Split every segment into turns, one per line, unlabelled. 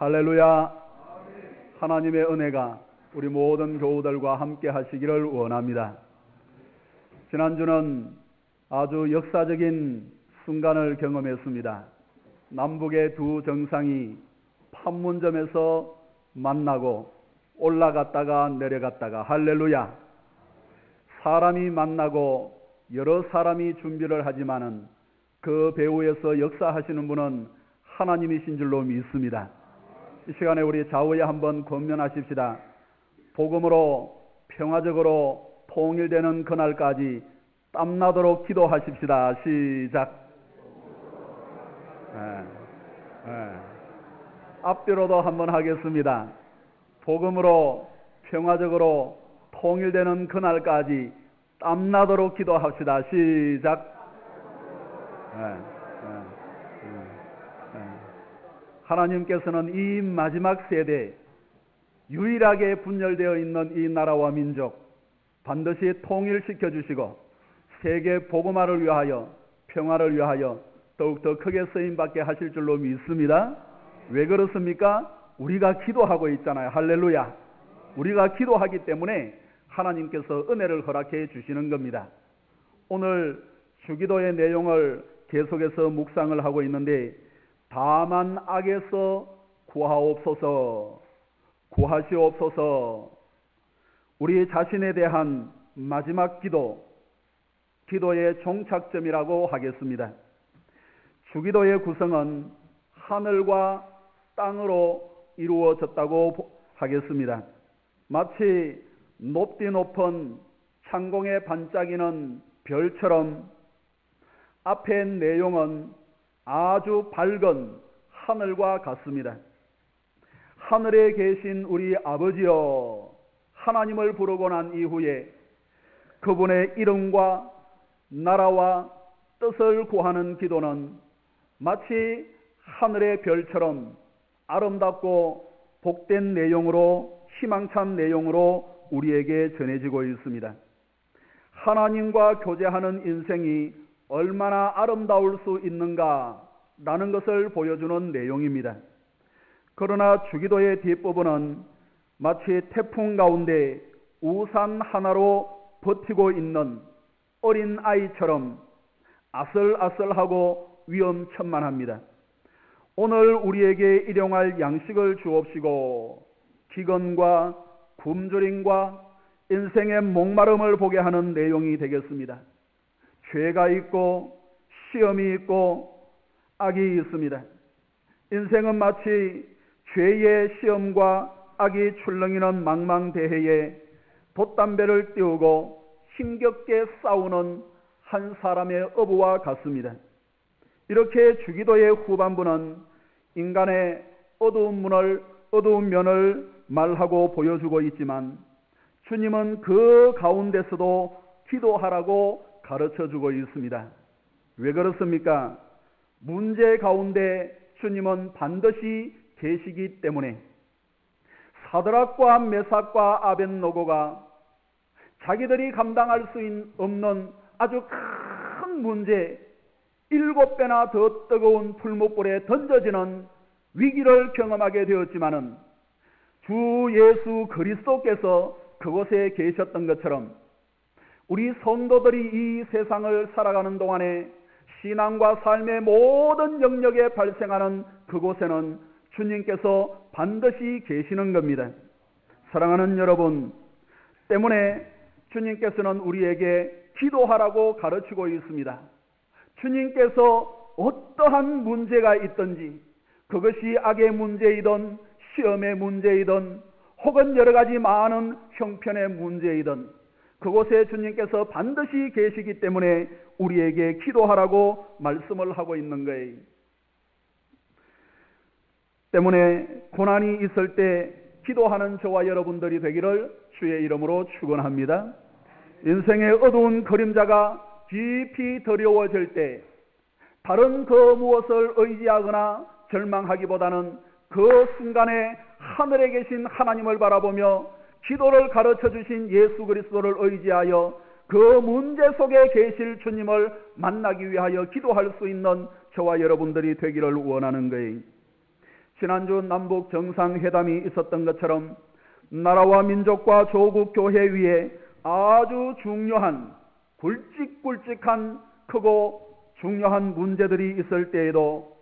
할렐루야. 하나님의 은혜가 우리 모든 교우들과 함께 하시기를 원합니다. 지난주는 아주 역사적인 순간을 경험했습니다. 남북의 두 정상이 판문점에서 만나고 올라갔다가 내려갔다가, 할렐루야. 사람이 만나고 여러 사람이 준비를 하지만은 그 배후에서 역사하시는 분은 하나님이신 줄로 믿습니다. 이 시간에 우리 좌우에 한번 권면하십시다. 복음으로 평화적으로 통일되는 그날까지 땀나도록 기도하십시다. 시작. 앞뒤로도 한번 하겠습니다. 복음으로 평화적으로 통일되는 그날까지 땀나도록 기도합시다. 시작. 하나님께서는 이 마지막 세대 유일하게 분열되어 있는 이 나라와 민족 반드시 통일시켜 주시고 세계 복음화를 위하여 평화를 위하여 더욱더 크게 쓰임받게 하실 줄로 믿습니다. 왜 그렇습니까? 우리가 기도하고 있잖아요. 할렐루야. 우리가 기도하기 때문에 하나님께서 은혜를 허락해 주시는 겁니다. 오늘 주기도의 내용을 계속해서 묵상을 하고 있는데, 다만 악에서 구하옵소서, 구하시옵소서. 우리 자신에 대한 마지막 기도의 종착점이라고 하겠습니다. 주기도의 구성은 하늘과 땅으로 이루어졌다고 하겠습니다. 마치 높디 높은 창공에 반짝이는 별처럼 앞의 내용은 아주 밝은 하늘과 같습니다. 하늘에 계신 우리 아버지여, 하나님을 부르고 난 이후에 그분의 이름과 나라와 뜻을 구하는 기도는 마치 하늘의 별처럼 아름답고 복된 내용으로, 희망찬 내용으로 우리에게 전해지고 있습니다. 하나님과 교제하는 인생이 얼마나 아름다울 수 있는가라는 것을 보여주는 내용입니다. 그러나 주기도의 뒷부분은 마치 태풍 가운데 우산 하나로 버티고 있는 어린 아이처럼 아슬아슬하고 위험천만합니다. 오늘 우리에게 일용할 양식을 주옵시고 기근과 굶주림과 인생의 목마름을 보게 하는 내용이 되겠습니다. 죄가 있고 시험이 있고 악이 있습니다. 인생은 마치 죄의 시험과 악이 출렁이는 망망대해에 돛담배를 띄우고 힘겹게 싸우는 한 사람의 어부와 같습니다. 이렇게 주기도의 후반부는 인간의 어두운 면을 말하고 보여주고 있지만, 주님은 그 가운데서도 기도하라고 가르쳐주고 있습니다. 왜 그렇습니까? 문제 가운데 주님은 반드시 계시기 때문에. 사드락과 메삭과 아벳노고가 자기들이 감당할 수 없는 아주 큰 문제, 7배나 더 뜨거운 풀무불에 던져지는 위기를 경험하게 되었지만은 주 예수 그리스도께서 그곳에 계셨던 것처럼 우리 성도들이 이 세상을 살아가는 동안에 신앙과 삶의 모든 영역에 발생하는 그곳에는 주님께서 반드시 계시는 겁니다. 사랑하는 여러분, 때문에 주님께서는 우리에게 기도하라고 가르치고 있습니다. 주님께서 어떠한 문제가 있든지, 그것이 악의 문제이든 시험의 문제이든 혹은 여러 가지 많은 형편의 문제이든 그곳에 주님께서 반드시 계시기 때문에 우리에게 기도하라고 말씀을 하고 있는 거예요. 때문에 고난이 있을 때 기도하는 저와 여러분들이 되기를 주의 이름으로 축원합니다. 인생의 어두운 그림자가 깊이 드리워질 때 다른 그 무엇을 의지하거나 절망하기보다는 그 순간에 하늘에 계신 하나님을 바라보며 기도를 가르쳐 주신 예수 그리스도를 의지하여 그 문제 속에 계실 주님을 만나기 위하여 기도할 수 있는 저와 여러분들이 되기를 원하는 거예요. 지난주 남북 정상회담이 있었던 것처럼 나라와 민족과 조국 교회 위에 아주 중요한 굵직굵직한 크고 중요한 문제들이 있을 때에도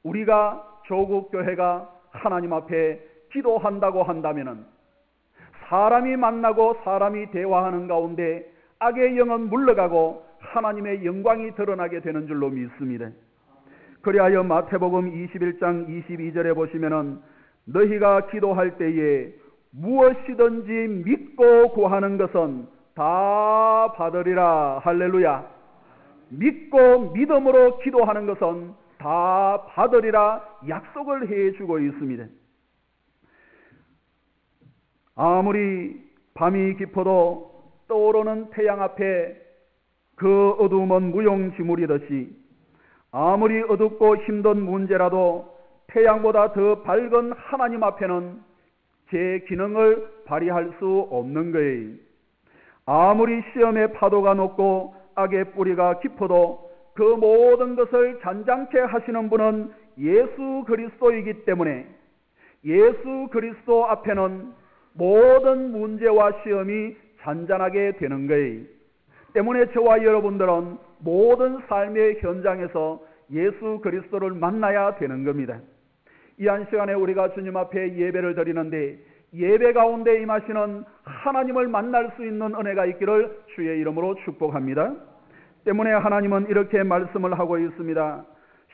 우리가 조국 교회가 하나님 앞에 기도한다고 한다면은 사람이 만나고 사람이 대화하는 가운데 악의 영은 물러가고 하나님의 영광이 드러나게 되는 줄로 믿습니다. 그리하여 마태복음 21장 22절에 보시면은 너희가 기도할 때에 무엇이든지 믿고 구하는 것은 다 받으리라. 할렐루야. 믿고 믿음으로 기도하는 것은 다 받으리라 약속을 해주고 있습니다. 아무리 밤이 깊어도 떠오르는 태양 앞에 그 어두움은 무용지물이듯이 아무리 어둡고 힘든 문제라도 태양보다 더 밝은 하나님 앞에는 제 기능을 발휘할 수 없는 거예요. 아무리 시험의 파도가 높고 악의 뿌리가 깊어도 그 모든 것을 잔잔케 하시는 분은 예수 그리스도이기 때문에 예수 그리스도 앞에는 모든 문제와 시험이 잔잔하게 되는 거예요. 때문에 저와 여러분들은 모든 삶의 현장에서 예수 그리스도를 만나야 되는 겁니다. 이 한 시간에 우리가 주님 앞에 예배를 드리는데 예배 가운데 임하시는 하나님을 만날 수 있는 은혜가 있기를 주의 이름으로 축복합니다. 때문에 하나님은 이렇게 말씀을 하고 있습니다.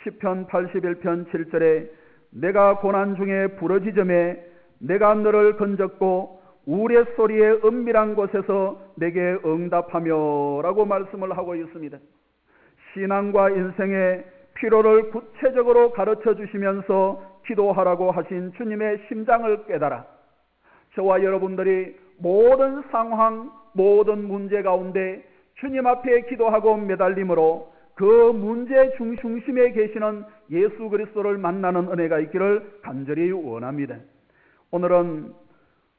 시편 81편 7절에 내가 고난 중에 부르짖음에 내가 너를 건졌고 우레소리의 은밀한 곳에서 내게 응답하며 라고 말씀을 하고 있습니다. 신앙과 인생의 필요를 구체적으로 가르쳐 주시면서 기도하라고 하신 주님의 심장을 깨달아 저와 여러분들이 모든 상황, 모든 문제 가운데 주님 앞에 기도하고 매달림으로 그 문제 중심에 계시는 예수 그리스도를 만나는 은혜가 있기를 간절히 원합니다. 오늘은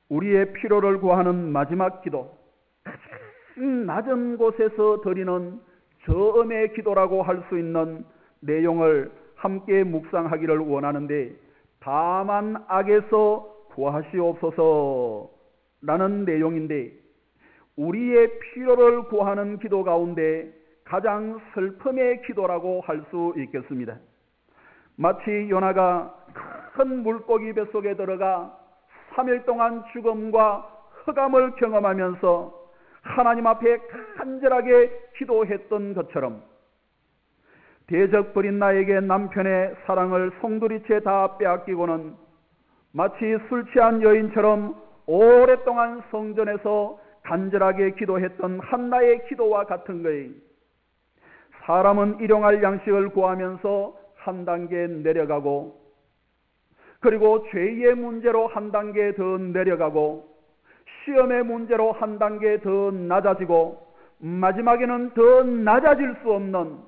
우리의 필요를 구하는 마지막 기도, 가장 낮은 곳에서 드리는 저음의 기도라고 할 수 있는 내용을 함께 묵상하기를 원하는데 다만 악에서 구하시옵소서 라는 내용인데 우리의 필요를 구하는 기도 가운데 가장 슬픔의 기도라고 할 수 있겠습니다. 마치 요나가 큰 물고기 뱃속에 들어가 3일 동안 죽음과 흑암을 경험하면서 하나님 앞에 간절하게 기도했던 것처럼 대적 버린 나에게 남편의 사랑을 송두리째 다 빼앗기고는 마치 술 취한 여인처럼 오랫동안 성전에서 간절하게 기도했던 한나의 기도와 같은 거예요. 사람은 일용할 양식을 구하면서 한 단계 내려가고 그리고 죄의 문제로 한 단계 더 내려가고 시험의 문제로 한 단계 더 낮아지고 마지막에는 더 낮아질 수 없는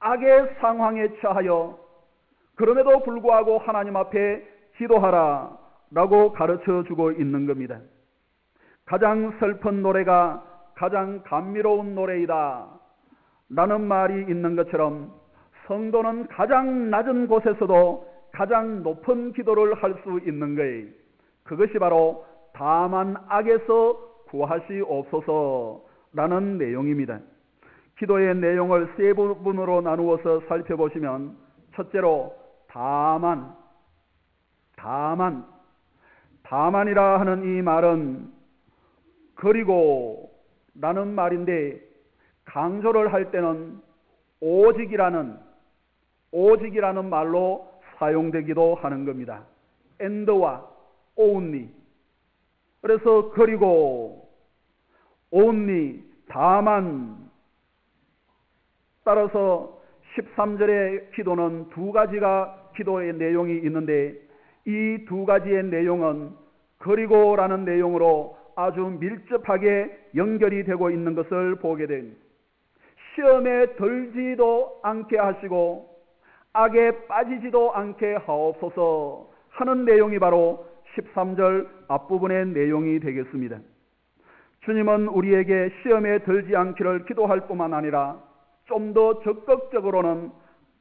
악의 상황에 처하여 그럼에도 불구하고 하나님 앞에 기도하라 라고 가르쳐 주고 있는 겁니다. 가장 슬픈 노래가 가장 감미로운 노래이다 라는 말이 있는 것처럼 성도는 가장 낮은 곳에서도 가장 높은 기도를 할 수 있는 거예요. 그것이 바로 다만 악에서 구하시옵소서라는 내용입니다. 기도의 내용을 세 부분으로 나누어서 살펴보시면 첫째로 다만이라 하는 이 말은 그리고 라는 말인데 강조를 할 때는 오직이라는 말로 사용되기도 하는 겁니다. and와 only. 그래서 그리고 only 다만. 따라서 13절의 기도는 두 가지가 기도의 내용이 있는데 이 두 가지의 내용은 그리고라는 내용으로 아주 밀접하게 연결이 되고 있는 것을 보게 됩니다. 시험에 들지도 않게 하시고 악에 빠지지도 않게 하옵소서 하는 내용이 바로 13절 앞부분의 내용이 되겠습니다. 주님은 우리에게 시험에 들지 않기를 기도할 뿐만 아니라 좀 더 적극적으로는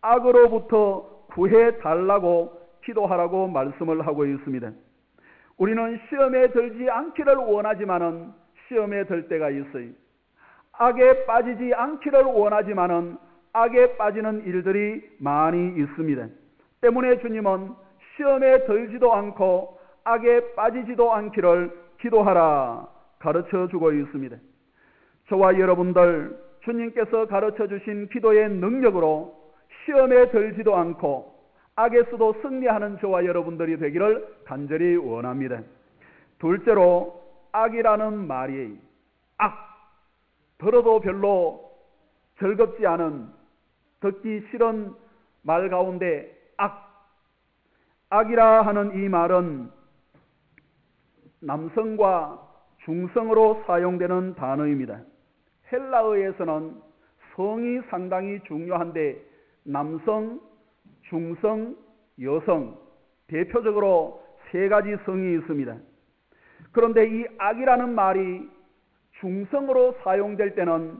악으로부터 구해달라고 기도하라고 말씀을 하고 있습니다. 우리는 시험에 들지 않기를 원하지만은 시험에 들 때가 있어요. 악에 빠지지 않기를 원하지만은 악에 빠지는 일들이 많이 있습니다. 때문에 주님은 시험에 들지도 않고 악에 빠지지도 않기를 기도하라 가르쳐 주고 있습니다. 저와 여러분들 주님께서 가르쳐 주신 기도의 능력으로 시험에 들지도 않고 악에서도 승리하는 저와 여러분들이 되기를 간절히 원합니다. 둘째로 악이라는 말이 들어도 별로 즐겁지 않은, 듣기 싫은 말 가운데 악이라 하는 이 말은 남성과 중성으로 사용되는 단어입니다. 헬라어에서는 성이 상당히 중요한데 남성, 중성, 여성, 대표적으로 세 가지 성이 있습니다. 그런데 이 악이라는 말이 중성으로 사용될 때는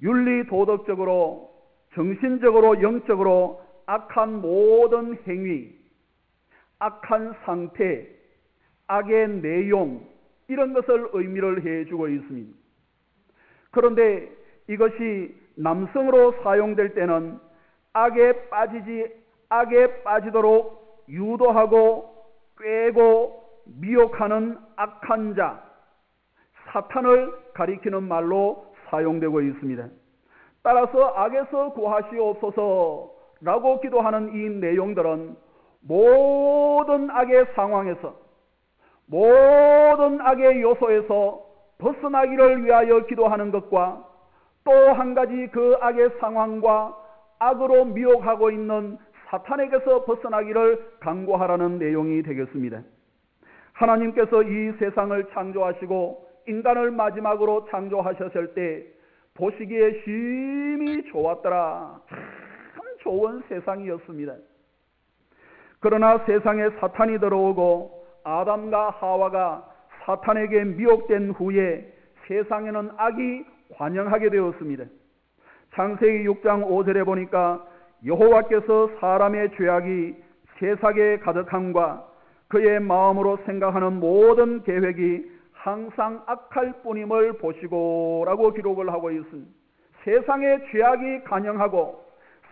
윤리 도덕적으로, 정신적으로, 영적으로 악한 모든 행위, 악한 상태, 악의 내용, 이런 것을 의미를 해주고 있습니다. 그런데 이것이 남성으로 사용될 때는 악에 빠지도록 유도하고 꾀고 미혹하는 악한 자, 사탄을 가리키는 말로 사용되고 있습니다. 따라서 악에서 구하시옵소서라고 기도하는 이 내용들은 모든 악의 상황에서, 모든 악의 요소에서 벗어나기를 위하여 기도하는 것과 또 한 가지 그 악의 상황과 악으로 미혹하고 있는 사탄에게서 벗어나기를 간구하라는 내용이 되겠습니다. 하나님께서 이 세상을 창조하시고 인간을 마지막으로 창조하셨을 때 보시기에 심히 좋았더라. 참 좋은 세상이었습니다. 그러나 세상에 사탄이 들어오고 아담과 하와가 사탄에게 미혹된 후에 세상에는 악이 관영하게 되었습니다. 창세기 6장 5절에 보니까 여호와께서 사람의 죄악이 세상에 가득함과 그의 마음으로 생각하는 모든 계획이 항상 악할 뿐임을 보시고 라고 기록을 하고 있습니다. 세상의 죄악이 관영하고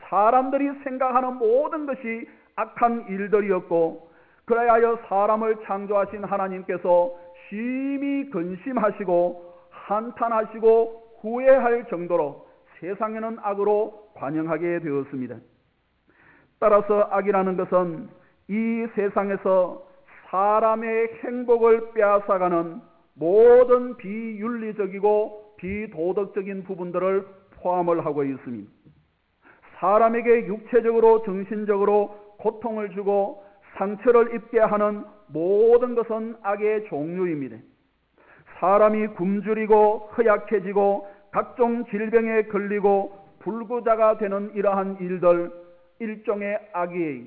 사람들이 생각하는 모든 것이 악한 일들이었고, 그래야 사람을 창조하신 하나님께서 심히 근심하시고 한탄하시고 후회할 정도로 세상에는 악으로 관영하게 되었습니다. 따라서 악이라는 것은 이 세상에서 사람의 행복을 빼앗아가는 모든 비윤리적이고 비도덕적인 부분들을 포함을 하고 있습니다. 사람에게 육체적으로 정신적으로 고통을 주고 상처를 입게 하는 모든 것은 악의 종류입니다. 사람이 굶주리고 허약해지고 각종 질병에 걸리고 불구자가 되는 이러한 일들, 일종의 악이에요.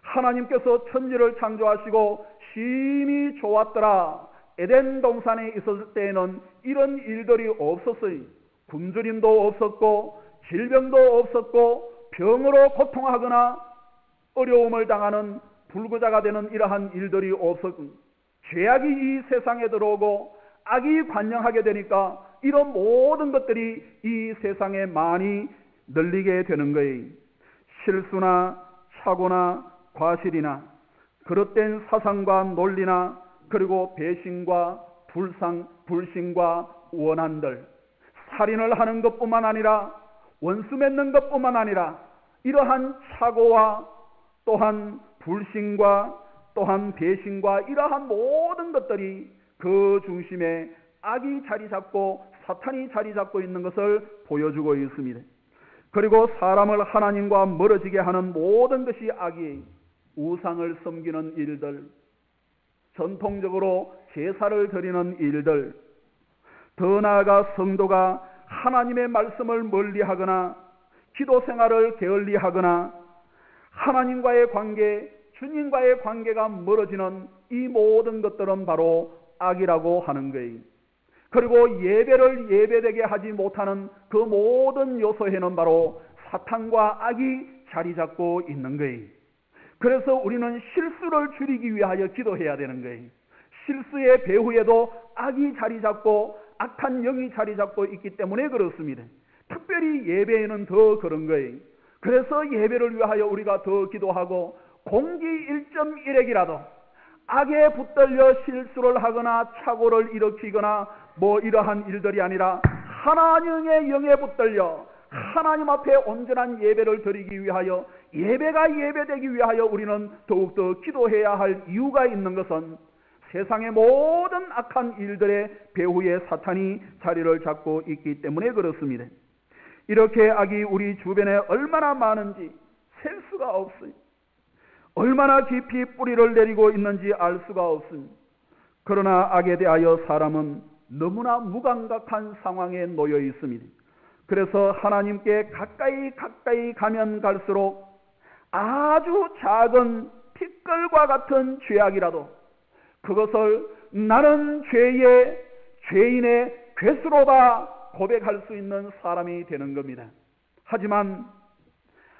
하나님께서 천지를 창조하시고 심히 좋았더라. 에덴 동산에 있었을 때에는 이런 일들이 없었어요. 굶주림도 없었고 질병도 없었고 병으로 고통하거나 어려움을 당하는 불구자가 되는 이러한 일들이 없었고, 죄악이 이 세상에 들어오고 악이 관영하게 되니까 이런 모든 것들이 이 세상에 많이 널리게 되는 거예요. 실수나 착오나 과실이나 그릇된 사상과 논리나 그리고 배신과 불신과 원한들, 살인을 하는 것뿐만 아니라 원수 맺는 것뿐만 아니라 이러한 착오와 또한 불신과 또한 배신과 이러한 모든 것들이 그 중심에 악이 자리 잡고 사탄이 자리 잡고 있는 것을 보여주고 있습니다. 그리고 사람을 하나님과 멀어지게 하는 모든 것이 악이에요. 우상을 섬기는 일들, 전통적으로 제사를 드리는 일들, 더 나아가 성도가 하나님의 말씀을 멀리하거나 기도 생활을 게을리하거나 하나님과의 관계, 주님과의 관계가 멀어지는 이 모든 것들은 바로 악이라고 하는 거예요. 그리고 예배를 예배되게 하지 못하는 그 모든 요소에는 바로 사탄과 악이 자리 잡고 있는 거예요. 그래서 우리는 실수를 줄이기 위하여 기도해야 되는 거예요. 실수의 배후에도 악이 자리 잡고 악한 영이 자리 잡고 있기 때문에 그렇습니다. 특별히 예배에는 더 그런 거예요. 그래서 예배를 위하여 우리가 더 기도하고 공기 1.1핵이라도 악에 붙들려 실수를 하거나 착오를 일으키거나 뭐 이러한 일들이 아니라 하나님의 영에 붙들려 하나님 앞에 온전한 예배를 드리기 위하여 예배가 예배되기 위하여 우리는 더욱더 기도해야 할 이유가 있는 것은 세상의 모든 악한 일들의 배후에 사탄이 자리를 잡고 있기 때문에 그렇습니다. 이렇게 악이 우리 주변에 얼마나 많은지 셀 수가 없어요. 얼마나 깊이 뿌리를 내리고 있는지 알 수가 없습니다. 그러나 악에 대하여 사람은 너무나 무감각한 상황에 놓여 있습니다. 그래서 하나님께 가까이 가면 갈수록 아주 작은 티끌과 같은 죄악이라도 그것을 나는 죄인의 괴수로다 고백할 수 있는 사람이 되는 겁니다. 하지만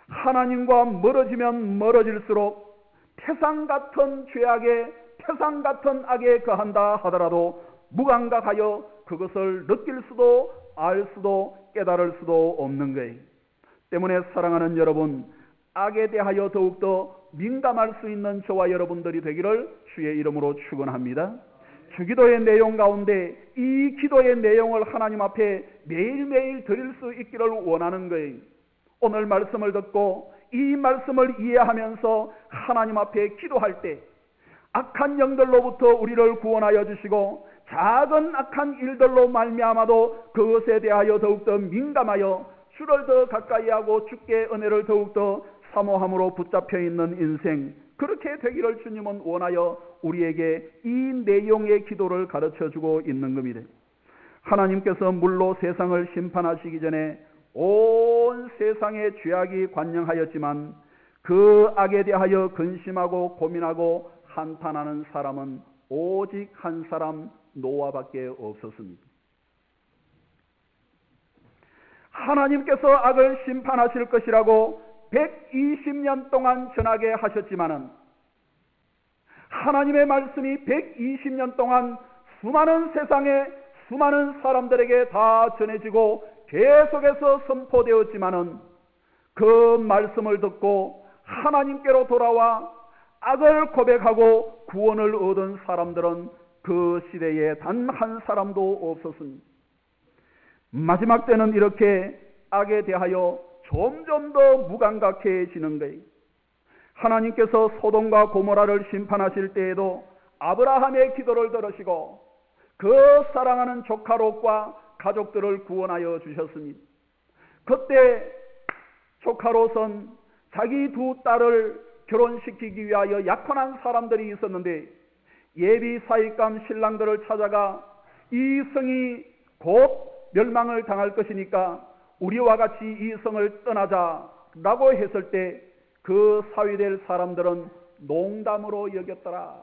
하나님과 멀어지면 멀어질수록 태산 같은 죄악에 태산 같은 악에 거한다 하더라도 무감각하여 그것을 느낄 수도 알 수도 깨달을 수도 없는 거예요. 때문에 사랑하는 여러분, 악에 대하여 더욱더 민감할 수 있는 저와 여러분들이 되기를 주의 이름으로 축원합니다. 주기도의 내용 가운데 이 기도의 내용을 하나님 앞에 매일매일 드릴 수 있기를 원하는 거예요. 오늘 말씀을 듣고 이 말씀을 이해하면서 하나님 앞에 기도할 때 악한 영들로부터 우리를 구원하여 주시고 작은 악한 일들로 말미암아도 그것에 대하여 더욱더 민감하여 주를 더 가까이 하고 주께 은혜를 더욱더 사모함으로 붙잡혀 있는 인생, 그렇게 되기를 주님은 원하여 우리에게 이 내용의 기도를 가르쳐주고 있는 겁니다. 하나님께서 물로 세상을 심판하시기 전에 온 세상의 죄악이 관영하였지만 그 악에 대하여 근심하고 고민하고 한탄하는 사람은 오직 한 사람 노아밖에 없었습니다. 하나님께서 악을 심판하실 것이라고 120년 동안 전하게 하셨지만은 하나님의 말씀이 120년 동안 수많은 세상에 수많은 사람들에게 다 전해지고 계속해서 선포되었지만은 그 말씀을 듣고 하나님께로 돌아와 악을 고백하고 구원을 얻은 사람들은 그 시대에 단 한 사람도 없었습니다. 마지막 때는 이렇게 악에 대하여 점점 더 무감각해지는 거예요. 하나님께서 소돔과 고모라를 심판하실 때에도 아브라함의 기도를 들으시고 그 사랑하는 조카 롯과 가족들을 구원하여 주셨습니다. 그때 조카 롯은 자기 두 딸을 결혼시키기 위하여 약혼한 사람들이 있었는데 예비 사익감 신랑들을 찾아가 이 성이 곧 멸망을 당할 것이니까 우리와 같이 이 성을 떠나자라고 했을 때 그 사위될 사람들은 농담으로 여겼더라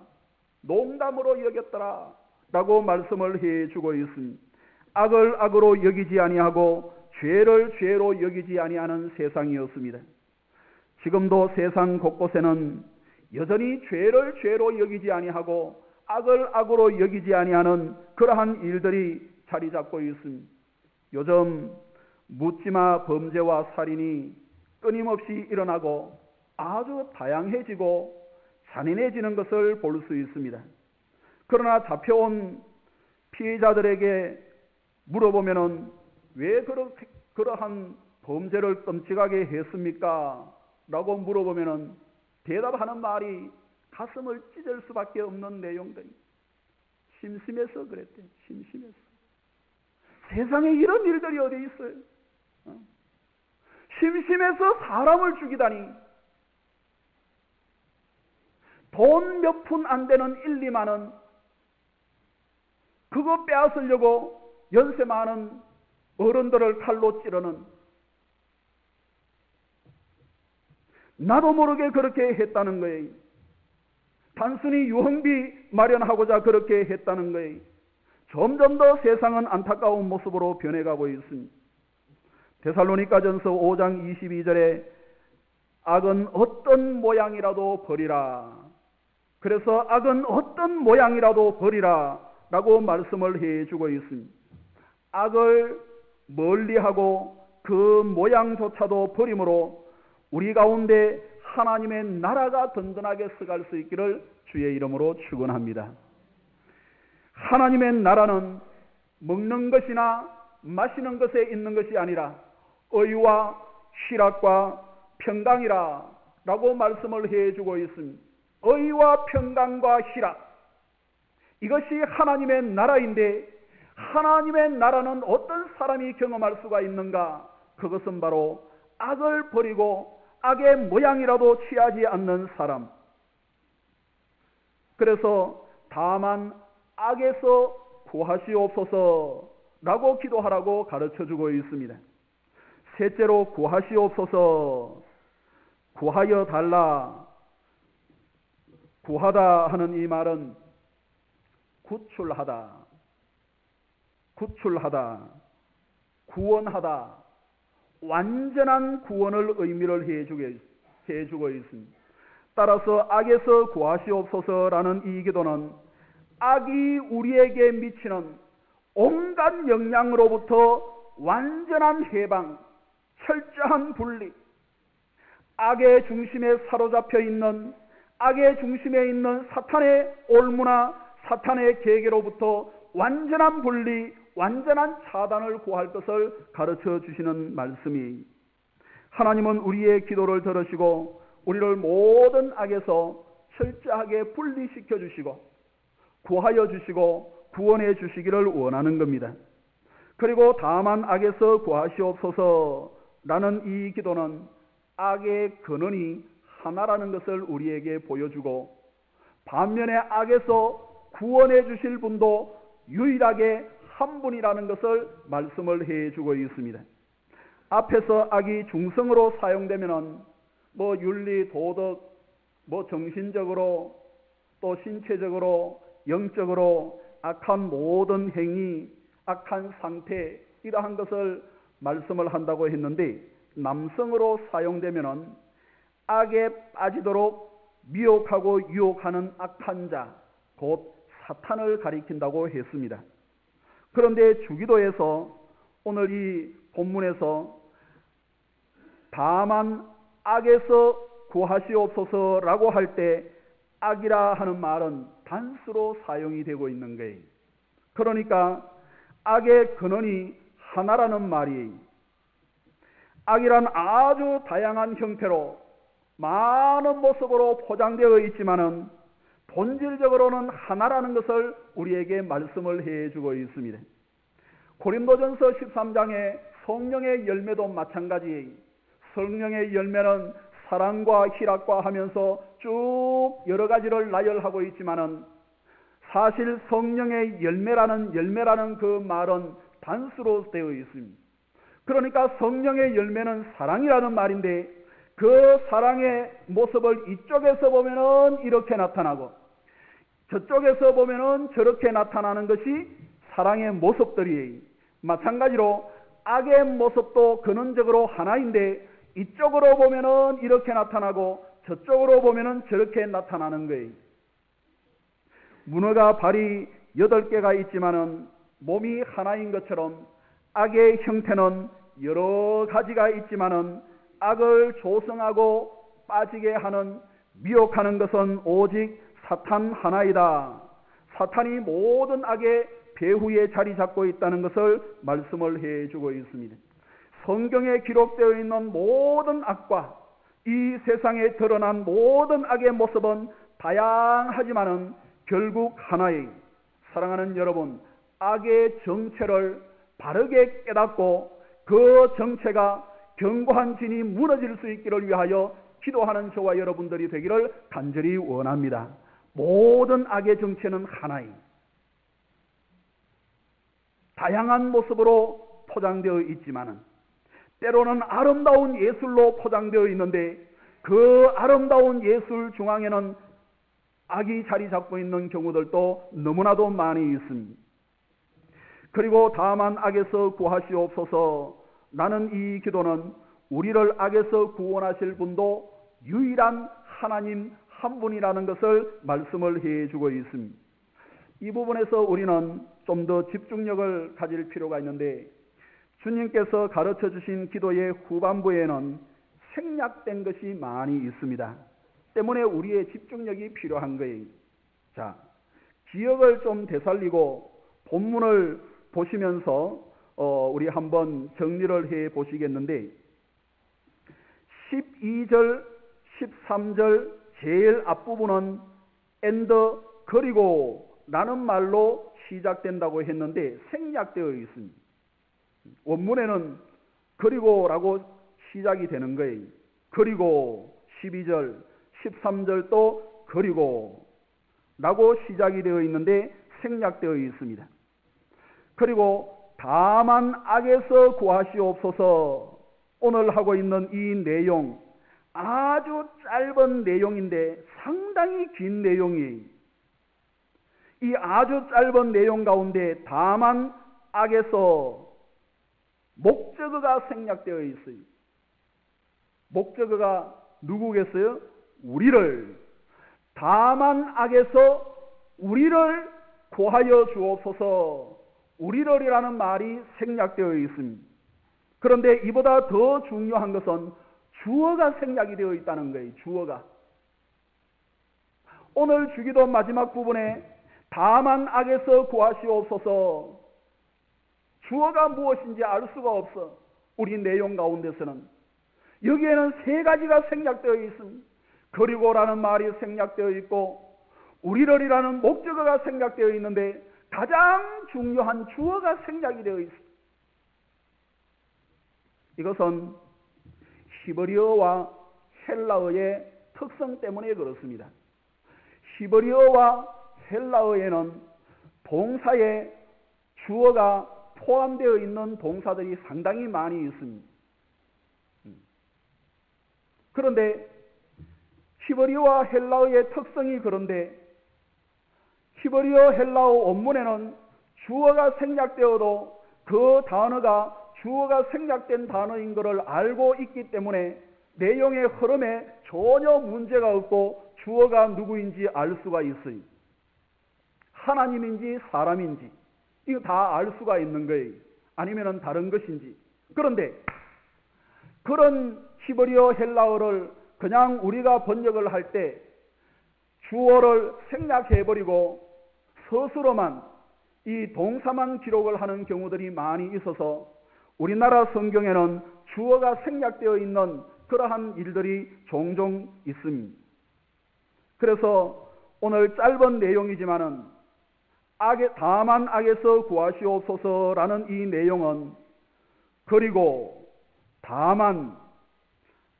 라고 말씀을 해주고 있습니다. 악을 악으로 여기지 아니하고 죄를 죄로 여기지 아니하는 세상이었습니다. 지금도 세상 곳곳에는 여전히 죄를 죄로 여기지 아니하고 악을 악으로 여기지 아니하는 그러한 일들이 자리 잡고 있습니다. 요즘 묻지마 범죄와 살인이 끊임없이 일어나고 아주 다양해지고 잔인해지는 것을 볼 수 있습니다. 그러나 잡혀온 피해자들에게 물어보면은 왜 그러한 범죄를 끔찍하게 했습니까? 라고 물어보면은 대답하는 말이 가슴을 찢을 수밖에 없는 내용들이 심심해서 그랬대. 심심해서. 세상에 이런 일들이 어디 있어요? 심심해서 사람을 죽이다니. 돈 몇 푼 안 되는 1, 2만 원 그거 빼앗으려고 연세 많은 어른들을 칼로 찌르는, 나도 모르게 그렇게 했다는 거예요. 단순히 유흥비 마련하고자 그렇게 했다는 거예요. 점점 더 세상은 안타까운 모습으로 변해가고 있습니다. 데살로니가전서 5장 22절에 악은 어떤 모양이라도 버리라. 그래서 악은 어떤 모양이라도 버리라 라고 말씀을 해주고 있습니다. 악을 멀리하고 그 모양조차도 버림으로 우리 가운데 하나님의 나라가 든든하게 서갈 수 있기를 주의 이름으로 축원합니다. 하나님의 나라는 먹는 것이나 마시는 것에 있는 것이 아니라 의와 희락과 평강이라 라고 말씀을 해주고 있습니다. 의와 평강과 희락, 이것이 하나님의 나라인데 하나님의 나라는 어떤 사람이 경험할 수가 있는가? 그것은 바로 악을 버리고 악의 모양이라도 취하지 않는 사람. 그래서 다만 악에서 구하시옵소서라고 기도하라고 가르쳐주고 있습니다. 셋째로 구하시옵소서, 구하여 달라. 구하다 하는 이 말은 구출하다, 구원하다, 완전한 구원을 의미를 해주고 있습니다. 따라서 악에서 구하시옵소서라는 이 기도는 악이 우리에게 미치는 온갖 영향으로부터 완전한 해방, 철저한 분리, 악의 중심에 사로잡혀 있는, 악의 중심에 있는 사탄의 올무나 사탄의 계계로부터 완전한 분리, 완전한 차단을 구할 것을 가르쳐 주시는 말씀이, 하나님은 우리의 기도를 들으시고 우리를 모든 악에서 철저하게 분리시켜 주시고 구하여 주시고 구원해 주시기를 원하는 겁니다. 그리고 다만 악에서 구하시옵소서라는 이 기도는 악의 근원이 하나라는 것을 우리에게 보여주고, 반면에 악에서 구원해 주실 분도 유일하게 한 분이라는 것을 말씀을 해주고 있습니다. 앞에서 악이 중성으로 사용되면은 윤리, 도덕, 정신적으로 또 신체적으로, 영적으로 악한 모든 행위, 악한 상태, 이러한 것을 말씀을 한다고 했는데, 남성으로 사용되면은 악에 빠지도록 미혹하고 유혹하는 악한 자, 곧 사탄을 가리킨다고 했습니다. 그런데 주기도에서 오늘 이 본문에서 다만 악에서 구하시옵소서라고 할 때 악이라 하는 말은 단수로 사용이 되고 있는 거예요. 그러니까 악의 근원이 하나라는 말이, 악이란 아주 다양한 형태로 많은 모습으로 포장되어 있지만은 본질적으로는 하나라는 것을 우리에게 말씀을 해주고 있습니다. 고린도전서 13장의 성령의 열매도 마찬가지예요. 성령의 열매는 사랑과 희락과 하면서 쭉 여러 가지를 나열하고 있지만은 사실 성령의 열매라는 그 말은 단수로 되어 있습니다. 그러니까 성령의 열매는 사랑이라는 말인데, 그 사랑의 모습을 이쪽에서 보면은 이렇게 나타나고 저쪽에서 보면은 저렇게 나타나는 것이 사랑의 모습들이에요. 마찬가지로 악의 모습도 근원적으로 하나인데, 이쪽으로 보면은 이렇게 나타나고 저쪽으로 보면은 저렇게 나타나는 거예요. 문어가 발이 8개가 있지만은 몸이 하나인 것처럼 악의 형태는 여러 가지가 있지만은 악을 조성하고 빠지게 하는, 미혹하는 것은 오직 사탄 하나이다. 사탄이 모든 악의 배후에 자리 잡고 있다는 것을 말씀을 해주고 있습니다. 성경에 기록되어 있는 모든 악과 이 세상에 드러난 모든 악의 모습은 다양하지만은 결국 하나의, 사랑하는 여러분, 악의 정체를 바르게 깨닫고 그 정체가 견고한 진이 무너질 수 있기를 위하여 기도하는 저와 여러분들이 되기를 간절히 원합니다. 모든 악의 정체는 하나인, 다양한 모습으로 포장되어 있지만은 때로는 아름다운 예술로 포장되어 있는데, 그 아름다운 예술 중앙에는 악이 자리 잡고 있는 경우들도 너무나도 많이 있습니다. 그리고 다만 악에서 구하시옵소서 라는 이 기도는 우리를 악에서 구원하실 분도 유일한 하나님 한 분이라는 것을 말씀을 해주고 있습니다. 이 부분에서 우리는 좀 더 집중력을 가질 필요가 있는데, 주님께서 가르쳐 주신 기도의 후반부에는 생략된 것이 많이 있습니다. 때문에 우리의 집중력이 필요한 거예요. 자, 기억을 좀 되살리고 본문을 보시면서 우리 한번 정리를 해 보시겠는데, 12절, 13절 제일 앞부분은 and 그리고 라는 말로 시작된다고 했는데 생략되어 있습니다. 원문에는 그리고라고 시작이 되는 거예요. 그리고 12절, 13절도 그리고 라고 시작이 되어 있는데 생략되어 있습니다. 그리고 다만 악에서 구하시옵소서, 오늘 하고 있는 이 내용 아주 짧은 내용인데 상당히 긴 내용이에요. 이 아주 짧은 내용 가운데 다만 악에서 목적어가 생략되어 있어요. 목적어가 누구겠어요? 우리를. 다만 악에서 우리를 구하여 주옵소서, 우리를이라는 말이 생략되어 있습니다. 그런데 이보다 더 중요한 것은 주어가 생략이 되어 있다는 거예요. 주어가. 오늘 주기도 마지막 부분에 다만 악에서 구하시옵소서, 주어가 무엇인지 알 수가 없어. 우리 내용 가운데서는 여기에는 세 가지가 생략되어 있습니다. 그리고라는 말이 생략되어 있고 우리를이라는 목적어가 생략되어 있는데 가장 중요한 주어가 생략이 되어 있습니다. 이것은 히브리어와 헬라어의 특성 때문에 그렇습니다. 히브리어와 헬라어에는 동사에 주어가 포함되어 있는 동사들이 상당히 많이 있습니다. 그런데 히브리어와 헬라어의 특성이 그런데 히브리어 헬라어 원문에는 주어가 생략되어도 그 단어가 주어가 생략된 단어인 것을 알고 있기 때문에 내용의 흐름에 전혀 문제가 없고 주어가 누구인지 알 수가 있어요. 하나님인지 사람인지 이거 다 알 수가 있는 거예요. 아니면 다른 것인지. 그런데 그런 히브리어 헬라어를 그냥 우리가 번역을 할 때 주어를 생략해버리고 스스로만 이 동사만 기록을 하는 경우들이 많이 있어서 우리나라 성경에는 주어가 생략되어 있는 그러한 일들이 종종 있습니다. 그래서 오늘 짧은 내용이지만은 다만 악에서 구하시옵소서라는 이 내용은 그리고 다만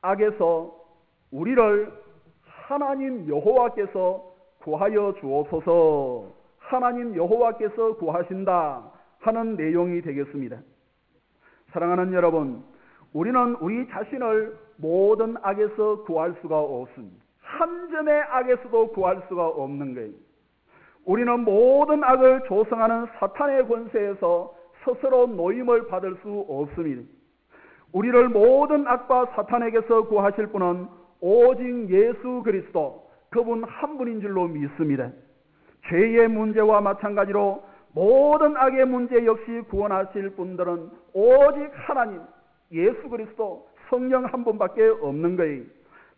악에서 우리를 하나님 여호와께서 구하여 주옵소서, 하나님 여호와께서 구하신다 하는 내용이 되겠습니다. 사랑하는 여러분, 우리는 우리 자신을 모든 악에서 구할 수가 없습니다. 한 점의 악에서도 구할 수가 없는 거예요. 우리는 모든 악을 조성하는 사탄의 권세에서 스스로 노임을 받을 수 없습니다. 우리를 모든 악과 사탄에게서 구하실 분은 오직 예수 그리스도, 그분 한 분인 줄로 믿습니다. 죄의 문제와 마찬가지로 모든 악의 문제 역시 구원하실 분들은 오직 하나님, 예수 그리스도, 성령 한 분밖에 없는 거예요.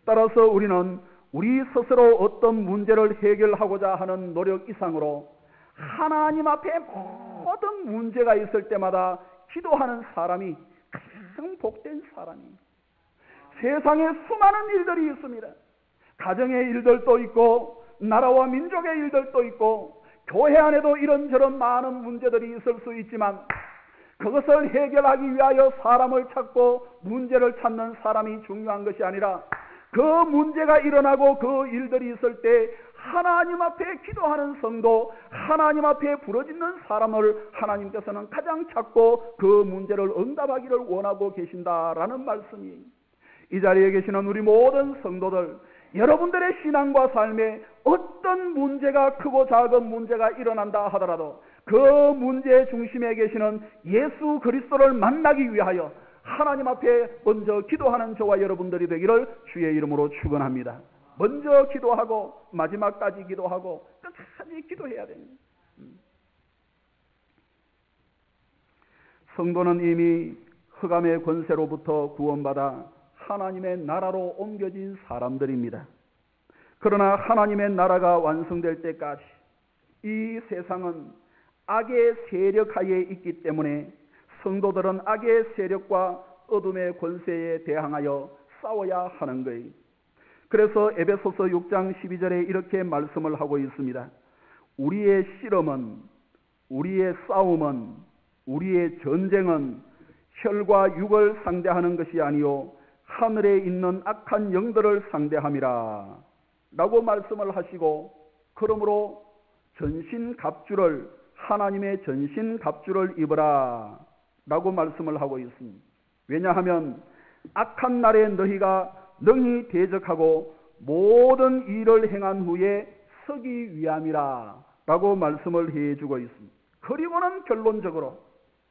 따라서 우리는 우리 스스로 어떤 문제를 해결하고자 하는 노력 이상으로 하나님 앞에 모든 문제가 있을 때마다 기도하는 사람이 가장 복된 사람입니다. 세상에 수많은 일들이 있습니다. 가정의 일들도 있고 나라와 민족의 일들도 있고 교회 안에도 이런저런 많은 문제들이 있을 수 있지만 그것을 해결하기 위하여 사람을 찾고 문제를 찾는 사람이 중요한 것이 아니라 그 문제가 일어나고 그 일들이 있을 때 하나님 앞에 기도하는 성도, 하나님 앞에 부르짖는 사람을 하나님께서는 가장 찾고 그 문제를 응답하기를 원하고 계신다라는 말씀이에요. 이 자리에 계시는 우리 모든 성도들, 여러분들의 신앙과 삶에 어떤 문제가 크고 작은 문제가 일어난다 하더라도 그 문제의 중심에 계시는 예수 그리스도를 만나기 위하여 하나님 앞에 먼저 기도하는 저와 여러분들이 되기를 주의 이름으로 축원합니다. 먼저 기도하고 마지막까지 기도하고 끝까지 기도해야 됩니다. 성도는 이미 흑암의 권세로부터 구원받아 하나님의 나라로 옮겨진 사람들입니다. 그러나 하나님의 나라가 완성될 때까지 이 세상은 악의 세력 하에 있기 때문에 성도들은 악의 세력과 어둠의 권세에 대항하여 싸워야 하는 거예요. 그래서 에베소서 6장 12절에 이렇게 말씀을 하고 있습니다. 우리의 씨름은, 우리의 싸움은, 우리의 전쟁은 혈과 육을 상대하는 것이 아니요 하늘에 있는 악한 영들을 상대함이라 라고 말씀을 하시고, 그러므로 전신갑주를, 하나님의 전신갑주를 입으라 라고 말씀을 하고 있습니다. 왜냐하면 악한 날에 너희가 능히 대적하고 모든 일을 행한 후에 서기 위함이라 라고 말씀을 해주고 있습니다. 그리고는 결론적으로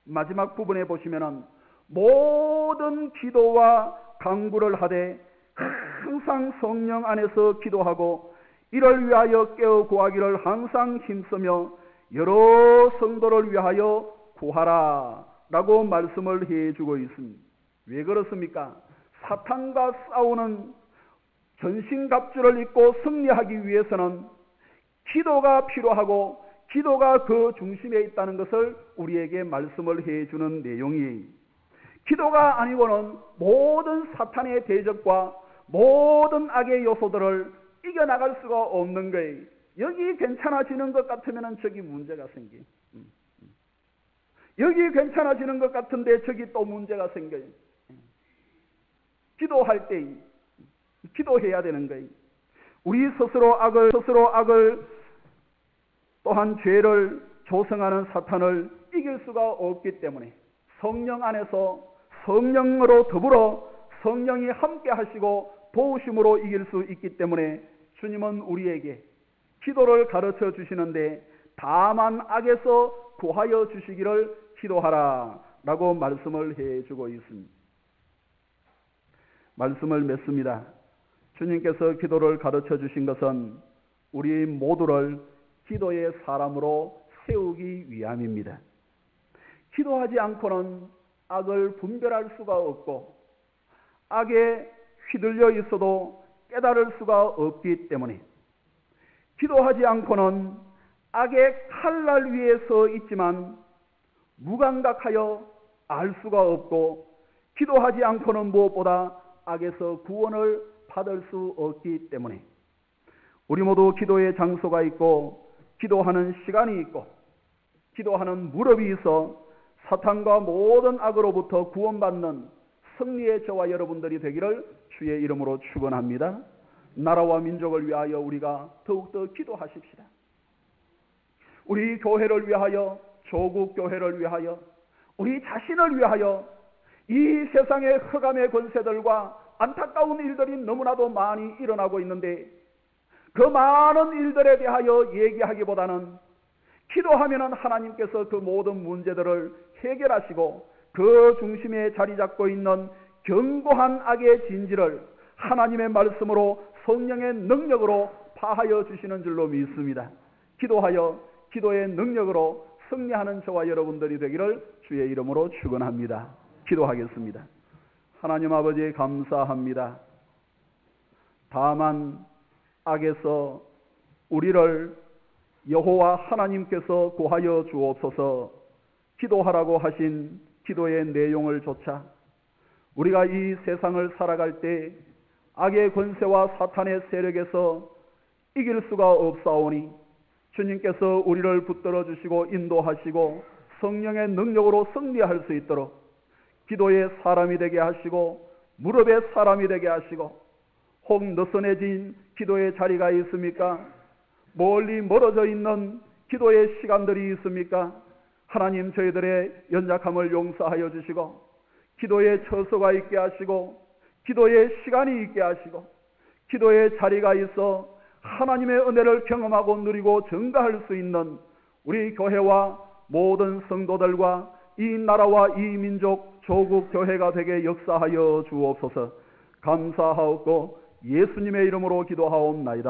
마지막 부분에 보시면은 모든 기도와 간구를 하되 항상 성령 안에서 기도하고 이를 위하여 깨어 구하기를 항상 힘쓰며 여러 성도를 위하여 구하라 라고 말씀을 해주고 있습니다. 왜 그렇습니까? 사탄과 싸우는 전신갑주를 입고 승리하기 위해서는 기도가 필요하고 기도가 그 중심에 있다는 것을 우리에게 말씀을 해주는 내용이에요. 기도가 아니고는 모든 사탄의 대적과 모든 악의 요소들을 이겨나갈 수가 없는 거예요. 여기 괜찮아지는 것 같으면 저기 문제가 생겨요. 여기 괜찮아지는 것 같은데 저기 또 문제가 생겨요. 기도할 때 기도해야 되는 거예요. 우리 스스로 악을 또한 죄를 조성하는 사탄을 이길 수가 없기 때문에 성령 안에서 성령으로 더불어 성령이 함께 하시고 도우심으로 이길 수 있기 때문에 주님은 우리에게 기도를 가르쳐 주시는데 다만 악에서 구하여 주시기를 기도하라 라고 말씀을 해주고 있습니다. 말씀을 맺습니다. 주님께서 기도를 가르쳐 주신 것은 우리 모두를 기도의 사람으로 세우기 위함입니다. 기도하지 않고는 악을 분별할 수가 없고 악에 휘둘려 있어도 깨달을 수가 없기 때문에 기도하지 않고는 악의 칼날 위에 서 있지만 무감각하여 알 수가 없고 기도하지 않고는 무엇보다 악에서 구원을 받을 수 없기 때문에 우리 모두 기도의 장소가 있고 기도하는 시간이 있고 기도하는 무릎이 있어 사탄과 모든 악으로부터 구원받는 승리의 저와 여러분들이 되기를 주의 이름으로 축원합니다. 나라와 민족을 위하여 우리가 더욱더 기도하십시다. 우리 교회를 위하여, 조국 교회를 위하여, 우리 자신을 위하여 이 세상의 흑암의 권세들과 안타까운 일들이 너무나도 많이 일어나고 있는데 그 많은 일들에 대하여 얘기하기보다는 기도하면은 하나님께서 그 모든 문제들을 해결하시고 그 중심에 자리 잡고 있는 견고한 악의 진지를 하나님의 말씀으로 성령의 능력으로 파하여 주시는 줄로 믿습니다. 기도하여 기도의 능력으로 승리하는 저와 여러분들이 되기를 주의 이름으로 축원합니다. 기도하겠습니다. 하나님 아버지 감사합니다. 다만 악에서 우리를 여호와 하나님께서 구하여 주옵소서 기도하라고 하신 기도의 내용을 조차 우리가 이 세상을 살아갈 때 악의 권세와 사탄의 세력에서 이길 수가 없사오니 주님께서 우리를 붙들어 주시고 인도하시고 성령의 능력으로 승리할 수 있도록 기도의 사람이 되게 하시고 무릎의 사람이 되게 하시고 혹 느슨해진 기도의 자리가 있습니까? 멀리 멀어져 있는 기도의 시간들이 있습니까? 하나님 저희들의 연약함을 용서하여 주시고 기도의 처소가 있게 하시고 기도의 시간이 있게 하시고 기도의 자리가 있어 하나님의 은혜를 경험하고 누리고 증가할 수 있는 우리 교회와 모든 성도들과 이 나라와 이 민족 조국 교회가 되게 역사하여 주옵소서. 감사하옵고 예수님의 이름으로 기도하옵나이다.